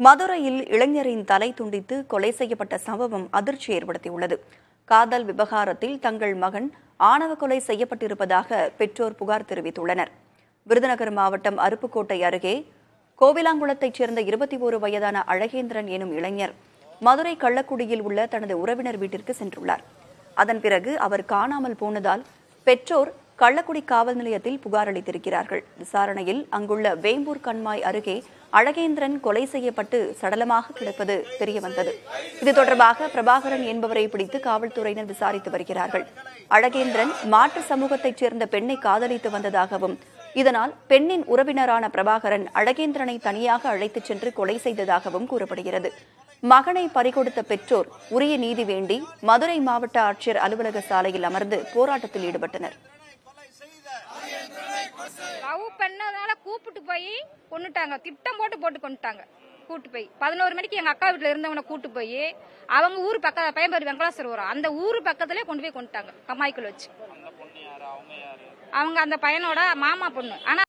மதுரையில் இளைஞரின் தலை துண்டித்து கொலை செய்யப்பட்ட சம்பவம் அதிர்ச்சி ஏற்படுத்தியுள்ளது. காதல் விவகாரத்தில் தங்கள் மகன் ஆணவ கொலை செய்யப்பட்டிருப்பதாக பெற்றோர் புகார் தெரிவித்துள்ளனர். விருதுநகர் மாவட்டம் அருப்புக்கோட்டை அருகே கோவிலாங்குளத்தைச் சேர்ந்த 21 வயதான அழகேந்திரன் எனும் இளைஞர் மதுரை கள்ளக்குடியில் உள்ள தனது உறவினர் வீட்டிற்கு சென்றுள்ளார். அதன் பிறகு அவர் காணாமல் போனதால் பெற்றோர் கள்ளக்குடி காவல் நிலையத்தில் புகார் அளித்திருக்கிறார்கள். விசாரணையில் அங்குள்ள வேம்பூர் கண்மாய் அருகே அழகேந்திரன் கொலை செய்யப்பட்டு சடலமாக கிடப்பது தெரியவந்தது. இது தொடர்பாக பிரபாகரன் என்பவரை பிடித்து காவல்துறையினர் விசாரித்து வருகிறார்கள். அழகேந்திரன் மாற்று சமூகத்தைச் சேர்ந்த பெண்ணை காதலித்து வந்ததாகவும் இதனால் பெண்ணின் உறவினரான பிரபாகரன் அழகேந்திரனை தனியாக அழைத்துச் சென்று கொலை செய்ததாகவும் கூறப்படுகிறது. மகனை பறிகொடுத்த பெற்றோர் உரிய நீதி வேண்டி மதுரை மாவட்ட ஆட்சியர் அலுவலக சாலையில் அமர்ந்து போராட்டத்தில் ஈடுபட்டனர். லவ் பண்ணதால கூப்பிட்டு போய் கொண்டுட்டாங்க, திட்டம் போட்டு கொண்டுட்டாங்க. கூட்டு போய் 11 மணிக்கு எங்க அக்கா வீட்டுல இருந்தவனை கூட்டு போய் அவங்க ஊர் பக்கம் பயன்பெரு வெங்கடாசர் வரும், அந்த ஊர் பக்கத்திலே கொண்டு போய் கொண்டுட்டாங்க கம்மாய்க்குள்ள வச்சு. அவங்க அந்த பையனோட மாமா பொண்ணு. ஆனா